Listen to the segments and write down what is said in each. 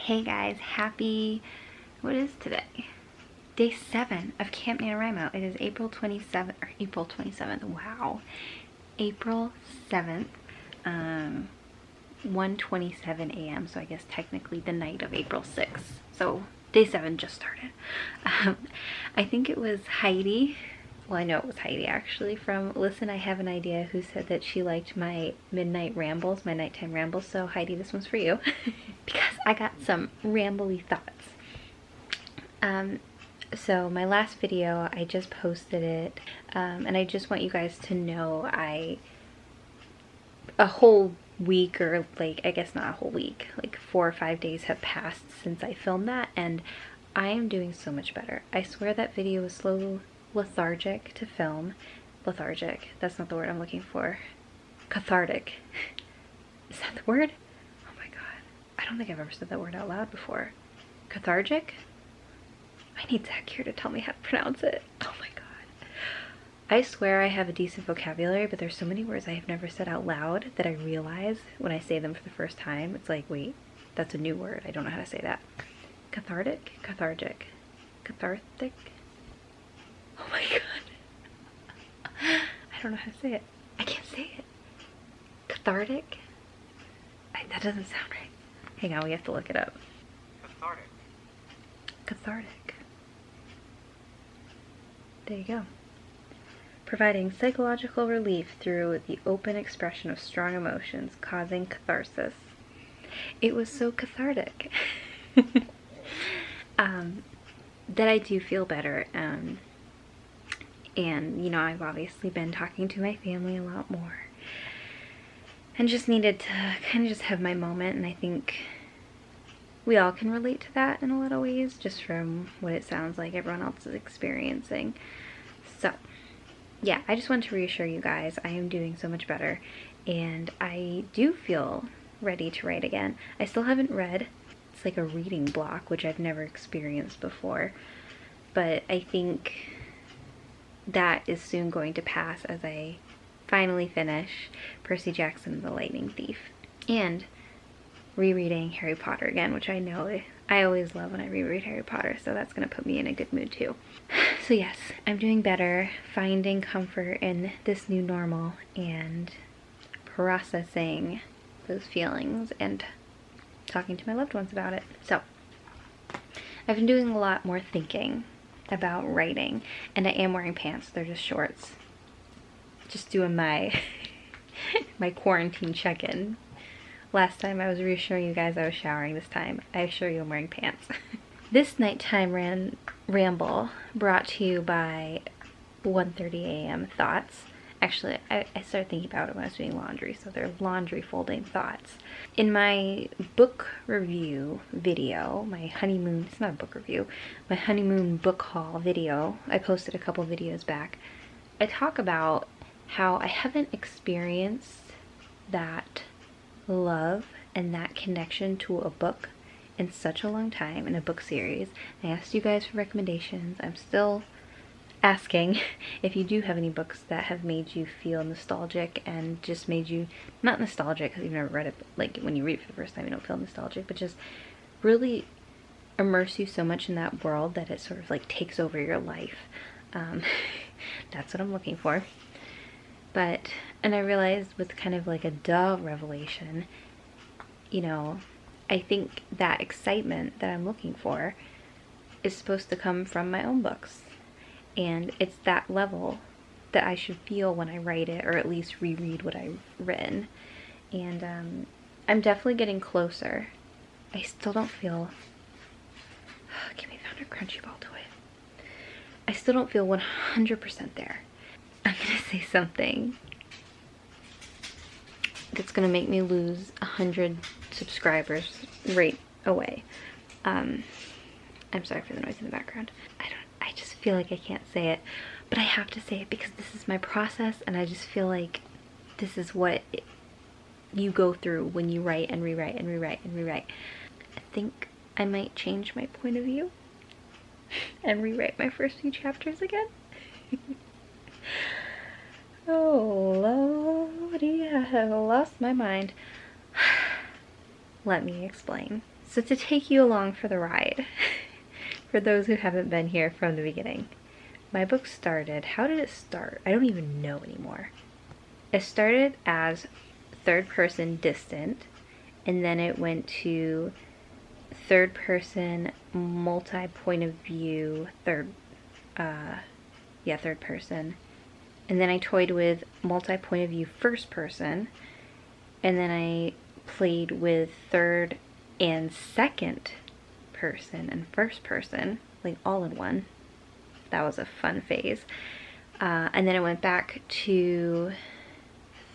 Hey guys, what is today? Day 7 of Camp NaNoWriMo. It is April 27th, wow. April 7th, 1:27 a.m. So I guess technically the night of April 6th. So day 7 just started. I think it was Heidi. Well, I know it was Heidi actually from Listen, I Have an Idea, who said that she liked my midnight rambles, my nighttime rambles. So Heidi, this one's for you because I got some rambly thoughts. So my last video, I just posted it, and I just want you guys to know a whole week, or like, I guess not a whole week, like 4 or 5 days have passed since I filmed that, and I am doing so much better. I swear that video was slow, lethargic to film. Lethargic, that's not the word I'm looking for. Cathartic. Is that the word? Oh my god. I don't think I've ever said that word out loud before. Cathartic? I need Zach here to tell me how to pronounce it. Oh my god. I swear I have a decent vocabulary, but there's so many words I have never said out loud that I realize when I say them for the first time. It's like, wait, that's a new word. I don't know how to say that. Cathartic? Cathartic. Cathartic? Oh my god. I don't know how to say it. I can't say it. Cathartic? That doesn't sound right. Hang on, we have to look it up. Cathartic. Cathartic. There you go. Providing psychological relief through the open expression of strong emotions, causing catharsis. It was so cathartic. That I do feel better. And you know, I've obviously been talking to my family a lot more and just needed to kind of just have my moment, and I think we all can relate to that in a lot of ways, just from what it sounds like everyone else is experiencing. So yeah, I just want to reassure you guys I am doing so much better, and I do feel ready to write again. I still haven't read. It's like a reading block, which I've never experienced before, but I think that is soon going to pass as I finally finish Percy Jackson and the Lightning Thief, and rereading Harry Potter again, which I know I always love when I reread Harry Potter, so that's going to put me in a good mood too. So yes, I'm doing better, finding comfort in this new normal and processing those feelings and talking to my loved ones about it. So I've been doing a lot more thinking about writing, and I am wearing pants. They're just shorts. Just doing my my quarantine check-in. Last time I was reassuring you guys I was showering. This time I assure you I'm wearing pants. This nighttime ramble brought to you by 1:30 a.m. thoughts. Actually, I started thinking about it when I was doing laundry, so they're laundry folding thoughts. In my book review video, my honeymoon, it's not a book review, my honeymoon book haul video, I posted a couple videos back, I talk about how I haven't experienced that love and that connection to a book in such a long time, in a book series. I asked you guys for recommendations. I'm still asking if you do have any books that have made you feel nostalgic and just made you, not nostalgic because you've never read it, but like when you read it for the first time you don't feel nostalgic, but just really immerse you so much in that world that it sort of like takes over your life. That's what I'm looking for. And I realized with kind of like a duh revelation, you know, I think that excitement that I'm looking for is supposed to come from my own books. And it's that level that I should feel when I write it, or at least reread what I've written. And I'm definitely getting closer. I still don't feel... Give me the 100 crunchy ball toy. I still don't feel 100% there. I'm gonna say something that's gonna make me lose 100 subscribers right away. I'm sorry for the noise in the background. I just feel like I can't say it, but I have to say it because this is my process, and I just feel like this is what you go through when you write and rewrite and rewrite and rewrite. I think I might change my point of view and rewrite my first few chapters again. Oh lordy, I have lost my mind. Let me explain. So to take you along for the ride, for those who haven't been here from the beginning, my book started, how did it start? I don't even know anymore. It started as third person distant, and then it went to third person multi-point of view, third person. And then I toyed with multi-point of view first person, and then I played with third and second person and first person, like all in one. That was a fun phase. And then I went back to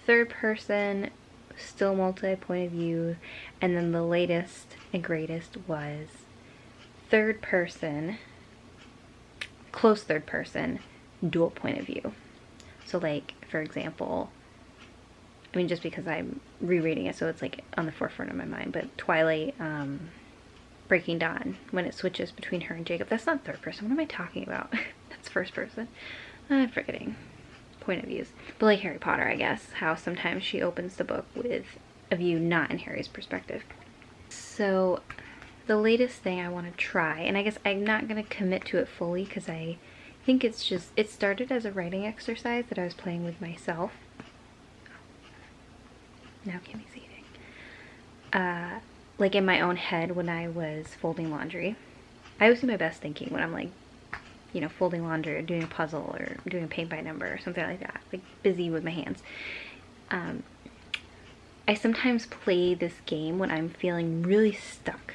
third person, still multi-point of view, and then the latest and greatest was third person, close third person, dual point of view. So like, for example, I mean, just because I'm rereading it, so it's like on the forefront of my mind, but Twilight, Breaking Dawn, when it switches between her and Jacob, that's not third person. What am I talking about? That's first person. I'm forgetting point of views. But like Harry Potter, I guess, how sometimes she opens the book with a view not in Harry's perspective. So the latest thing I want to try, and I guess I'm not going to commit to it fully because I think it's just, it started as a writing exercise that I was playing with myself. Now Kimmy's eating. Like in my own head when I was folding laundry. I always do my best thinking when I'm like, you know, folding laundry or doing a puzzle or doing a paint by number or something like that, like busy with my hands. I sometimes play this game when I'm feeling really stuck.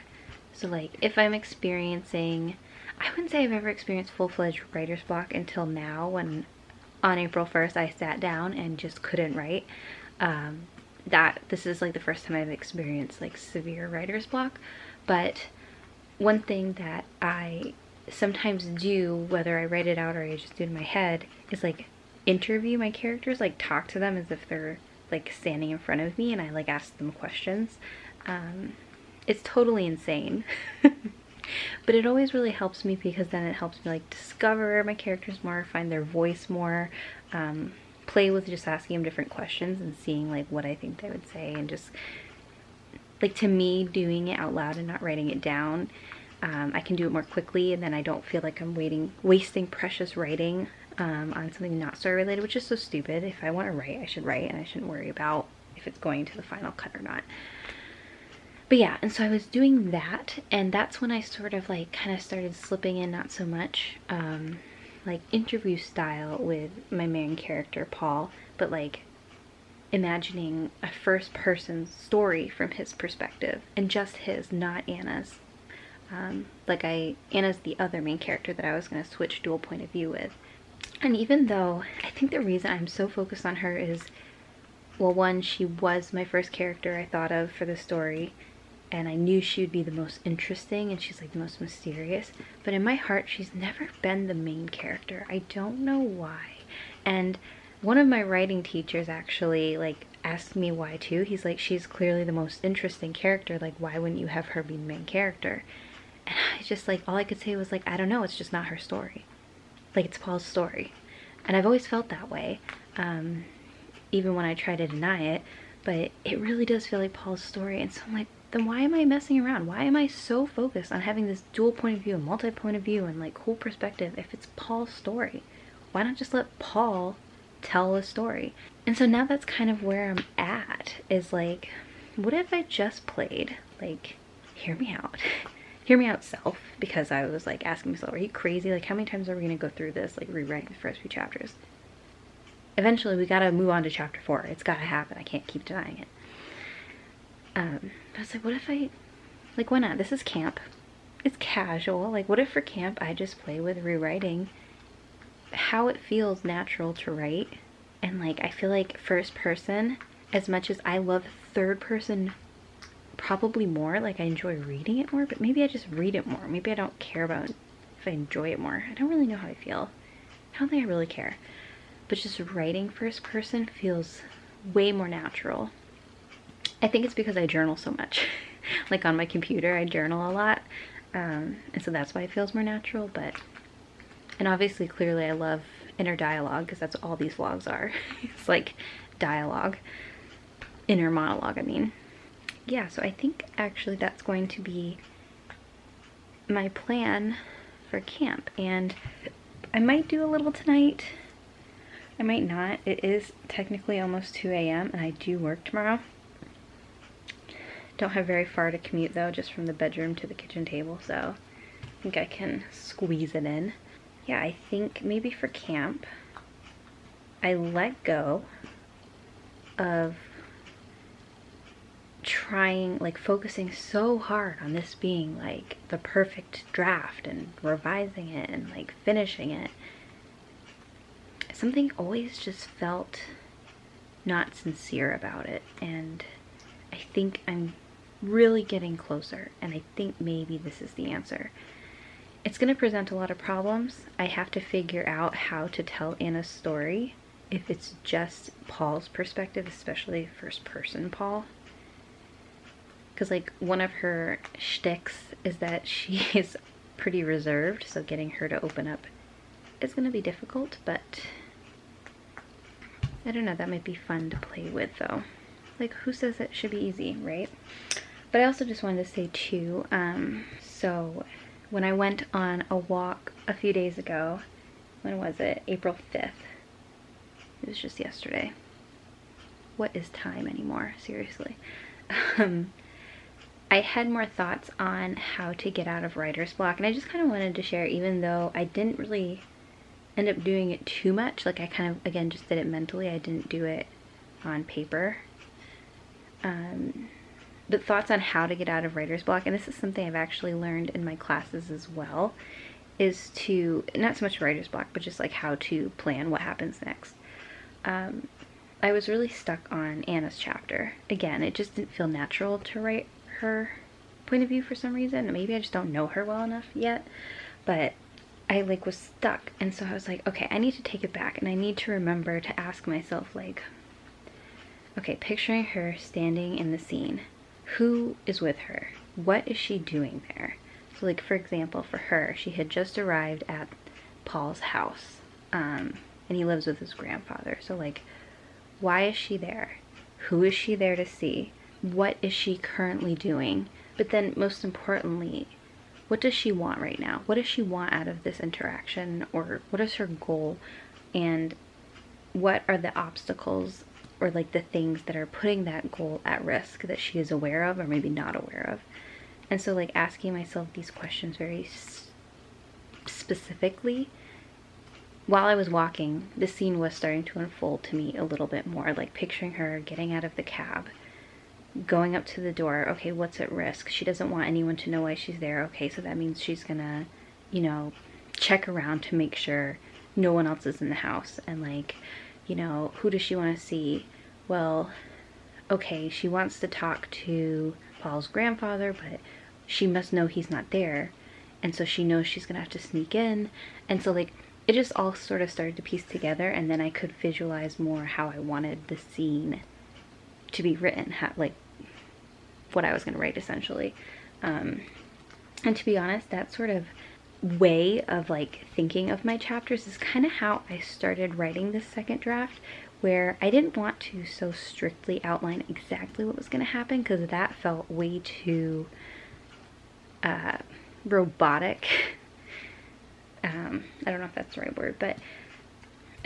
So like if I'm experiencing, I wouldn't say I've ever experienced full-fledged writer's block until now, when on April 1st I sat down and just couldn't write. This is like the first time I've experienced like severe writer's block. But one thing that I sometimes do, whether I write it out or I just do it in my head, is like interview my characters, like talk to them as if they're like standing in front of me, and I like ask them questions. It's totally insane. But it always really helps me, because then it helps me like discover my characters more, find their voice more, play with just asking them different questions and seeing like what I think they would say, and just like, to me, doing it out loud and not writing it down, I can do it more quickly, and then I don't feel like I'm wasting precious writing on something not story related, which is so stupid. If I want to write, I should write, and I shouldn't worry about if it's going to the final cut or not. But yeah, and so I was doing that, and that's when I sort of like kind of started slipping in, not so much like interview style with my main character Paul, but like imagining a first person story from his perspective, and just his, not Anna's. Anna's the other main character that I was going to switch dual point of view with. And even though I think the reason I'm so focused on her is, well, one, she was my first character I thought of for the story, and I knew she would be the most interesting, and she's like the most mysterious, but in my heart she's never been the main character. I don't know why. And one of my writing teachers actually like asked me why too. He's like, she's clearly the most interesting character, like why wouldn't you have her be the main character? And I just like, all I could say was like, I don't know, it's just not her story. Like, it's Paul's story. And I've always felt that way, even when I try to deny it, but it really does feel like Paul's story. And so I'm like, then why am I messing around? Why am I so focused on having this dual point of view and multi-point of view and like cool perspective if it's Paul's story? Why not just let Paul tell a story? And so now that's kind of where I'm at, is like, what if I just played, like, hear me out. Hear me out self, because I was like asking myself, are you crazy? Like, how many times are we gonna go through this, like rewriting the first few chapters? Eventually we gotta move on to chapter 4. It's gotta happen. I can't keep denying it. But I was like, what if I, like, why not? This is camp. It's casual. Like, what if for camp I just play with rewriting how it feels natural to write? And like, I feel like first person, as much as I love third person probably more, like I enjoy reading it more, but maybe I just read it more. Maybe I don't care about if I enjoy it more. I don't really know how I feel. I don't think I really care. But just writing first person feels way more natural. I think it's because I journal so much. Like on my computer, I journal a lot. And so that's why it feels more natural. But, and obviously, clearly I love inner dialogue, because that's what all these vlogs are. It's like dialogue. Inner monologue, I mean. yeah, so I think actually that's going to be my plan for camp, and I might do a little tonight. I might not. It is technically almost 2 a.m. and I do work tomorrow. Don't have very far to commute though, just from the bedroom to the kitchen table, so I think I can squeeze it in. Yeah, I think maybe for camp, I let go of trying, like focusing so hard on this being like the perfect draft and revising it and like finishing it. Something always just felt not sincere about it, and I think I'm really getting closer, and I think maybe this is the answer. It's going to present a lot of problems. I have to figure out how to tell Anna's story if it's just Paul's perspective, especially first person Paul. Because like one of her shticks is that she is pretty reserved, so getting her to open up is going to be difficult, but I don't know, that might be fun to play with though. Like, who says it should be easy, right? But I also just wanted to say too, so when I went on a walk a few days ago, when was it? April 5th. It was just yesterday. What is time anymore? Seriously. I had more thoughts on how to get out of writer's block, and I just kind of wanted to share, even though I didn't really end up doing it too much. Like I kind of, again, just did it mentally. I didn't do it on paper. But thoughts on how to get out of writer's block, and this is something I've actually learned in my classes as well, is to, not so much writer's block, but just like how to plan what happens next. I was really stuck on Anna's chapter. Again, it just didn't feel natural to write her point of view for some reason. Maybe I just don't know her well enough yet, but I like was stuck, and so I was like, okay, I need to take it back, and I need to remember to ask myself, like, okay, picturing her standing in the scene, who is with her? What is she doing there? So like, for example, for her, she had just arrived at Paul's house, and he lives with his grandfather. So like, why is she there? Who is she there to see? What is she currently doing? But then most importantly, what does she want right now? What does she want out of this interaction? Or what is her goal? And what are the obstacles or like the things that are putting that goal at risk that she is aware of or maybe not aware of? And so like asking myself these questions very specifically while I was walking, the scene was starting to unfold to me a little bit more, like picturing her getting out of the cab, going up to the door. Okay, what's at risk? She doesn't want anyone to know why she's there. Okay, so that means she's gonna, you know, check around to make sure no one else is in the house. And like, you know, who does she want to see? Well, okay, she wants to talk to Paul's grandfather, but she must know he's not there. And so she knows she's gonna have to sneak in. And so like, it just all sort of started to piece together, and then I could visualize more how I wanted the scene to be written, how, like what I was going to write essentially. And to be honest, that sort of way of like thinking of my chapters is kind of how I started writing this second draft, where I didn't want to so strictly outline exactly what was going to happen, because that felt way too robotic. I don't know if that's the right word, but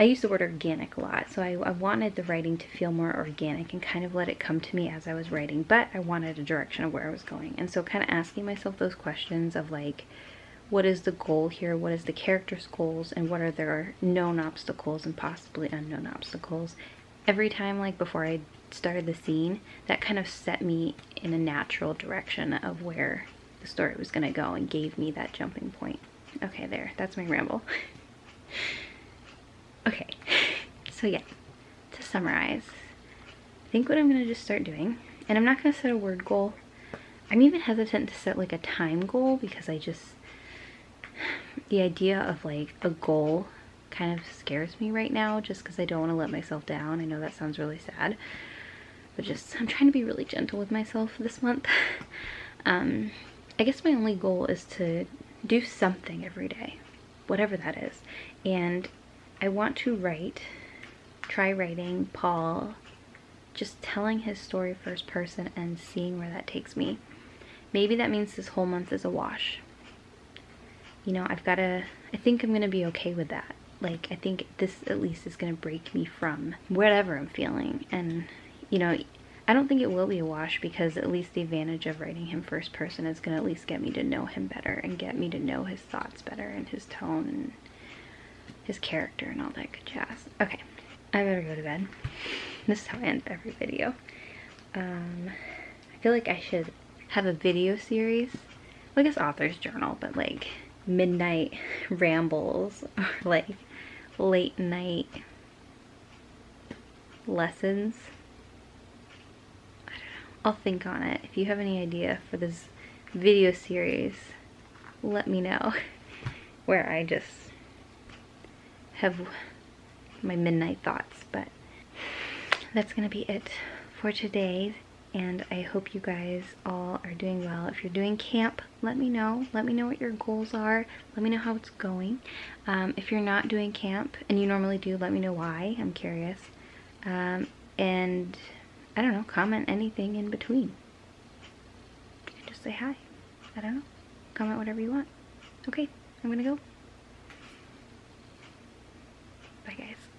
I use the word organic a lot. So I wanted the writing to feel more organic and kind of let it come to me as I was writing, but I wanted a direction of where I was going. And so kind of asking myself those questions of like, what is the goal here? What is the character's goals? And what are their known obstacles and possibly unknown obstacles? Every time, like before I started the scene, that kind of set me in a natural direction of where the story was going to go and gave me that jumping point. Okay, there, that's my ramble. Okay, so yeah, to summarize, I think what I'm going to just start doing, and I'm not going to set a word goal. I'm even hesitant to set like a time goal, because I just, the idea of like a goal kind of scares me right now, just because I don't want to let myself down. I know that sounds really sad, but just, I'm trying to be really gentle with myself this month. I guess my only goal is to do something every day, whatever that is. And I want to try writing Paul just telling his story first person and seeing where that takes me. Maybe that means this whole month is a wash. You know, I think I'm gonna be okay with that. Like, I think this at least is gonna break me from whatever I'm feeling. And, you know, I don't think it will be a wash, because at least the advantage of writing him first person is gonna at least get me to know him better and get me to know his thoughts better and his tone and his character and all that good jazz. Okay, I better go to bed. This is how I end every video. I feel like I should have a video series. Well, I guess author's journal, but like midnight rambles or like late night lessons. I don't know. I'll think on it. If you have any idea for this video series, let me know. Where I just have my midnight thoughts. But that's gonna be it for today, and I hope you guys all are doing well. If you're doing camp, let me know what your goals are, let me know how it's going. If you're not doing camp and you normally do, let me know why. I'm curious. And I don't know, comment anything in between. You can just say hi. I don't know, comment whatever you want. Okay, I'm gonna go. Bye guys.